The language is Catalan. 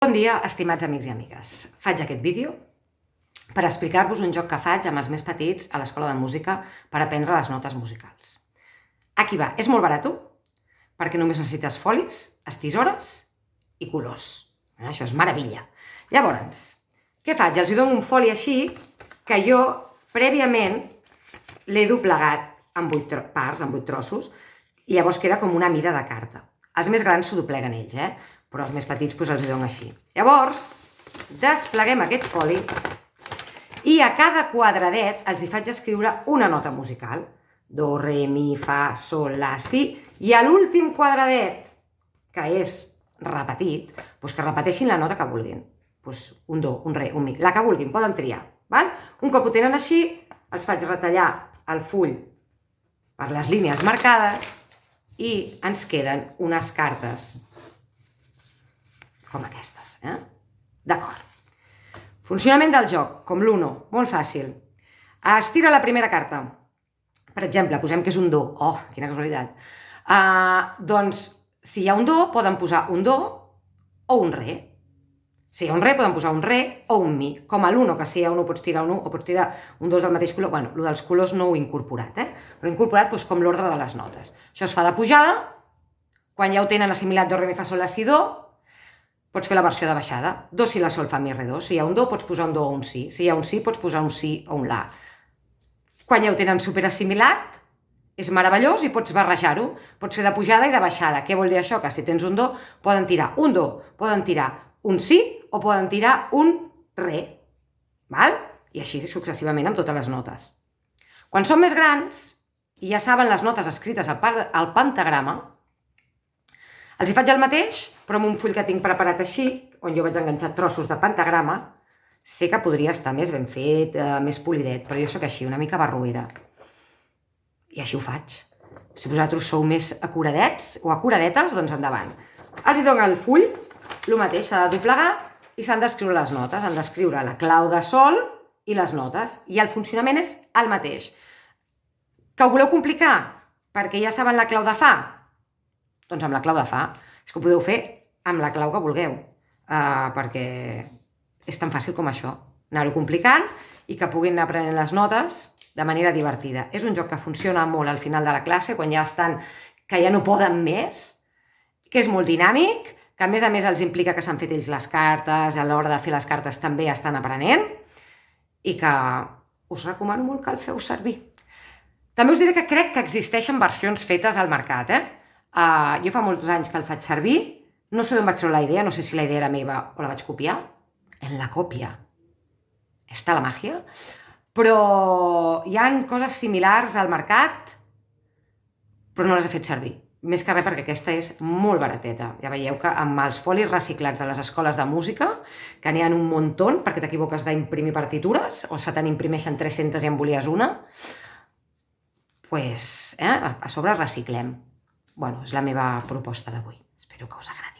Bon dia, estimats amics i amigues. Faig aquest vídeo per explicar-vos un joc que faig amb els més petits a l'escola de música per aprendre les notes musicals. Aquí va, és molt barat, perquè només necessites folis, estisores i colors. Això és meravella. Llavors, què faig? Els dono un foli així que jo prèviament l'he doblegat en 8 parts, en 8 trossos, i llavors queda com una mida de carta. Els més grans s'ho dobleguen ells, però els més petits els dono així. Llavors, despleguem aquest foli i a cada quadradet els hi faig escriure una nota musical. Do, re, mi, fa, sol, la, si. I a l'últim quadradet, que és repetit, que repeteixin la nota que vulguin. Un do, un re, un mi, la que vulguin, poden triar. Un cop ho tenen així, els faig retallar el full per les línies marcades i ens queden unes cartes com aquestes. D'acord. Funcionament del joc, com l'Uno, molt fàcil. Es tira la primera carta. Per exemple, posem que és un do. Oh, quina casualitat. Doncs, si hi ha un do, poden posar un do o un re. Si hi ha un re, poden posar un re o un mi. Com a l'Uno, que si hi ha un 1 pots tirar un 1 o pots tirar un 2 del mateix color. Bueno, el dels colors no ho he incorporat, però he incorporat com l'ordre de les notes. Això es fa de pujada. Quan ja ho tenen assimilat do, re, mi, fa, sol, la, si, do, pots fer la versió de baixada. Do, si, la, sol, fa, mi, re, do. Si hi ha un do, pots posar un do o un si. Si hi ha un si, pots posar un si o un la. Quan ja ho tenen superassimilat, és meravellós i pots barrejar-ho. Pots fer de pujada i de baixada. Què vol dir això? Que si tens un do, poden tirar un do, poden tirar un si o poden tirar un re. I així successivament amb totes les notes. Quan són més grans i ja saben les notes escrites al pentagrama, els hi faig el mateix, però amb un full que tinc preparat així, on jo vaig enganxar trossos de pentagrama. Sé que podria estar més ben fet, més polidet, però jo sóc així, una mica barruera. I així ho faig. Si vosaltres sou més acuradets o acuradetes, doncs endavant. Els hi dono el full, el mateix, s'ha de doblegar i s'han d'escriure les notes. Han d'escriure la clau de sol i les notes. I el funcionament és el mateix. Que ho voleu complicar? Perquè ja saben la clau de fa? Doncs amb la clau de fa. És que ho podeu fer amb la clau que vulgueu, perquè és tan fàcil com això, anar-ho complicant i que puguin anar aprenent les notes de manera divertida. És un joc que funciona molt al final de la classe, quan ja estan, que ja no poden més, que és molt dinàmic, que a més els implica que s'han fet ells les cartes, a l'hora de fer les cartes també estan aprenent, i que us recomano molt que el feu servir. També us diré que crec que existeixen versions fetes al mercat, Jo fa molts anys que el faig servir, no sé d'on vaig treure la idea, no sé si la idea era meva o la vaig copiar. En la còpia està la màgia, però hi ha coses similars al mercat, però no les he fet servir. Més que res perquè aquesta és molt barateta. Ja veieu que amb els folis reciclats de les escoles de música, que n'hi ha un muntó, perquè t'equivoques d'imprimir partitures, o se te n'imprimeixen 300 i en volies una, a sobre reciclem. És la meva proposta d'avui. Espero que us agradi.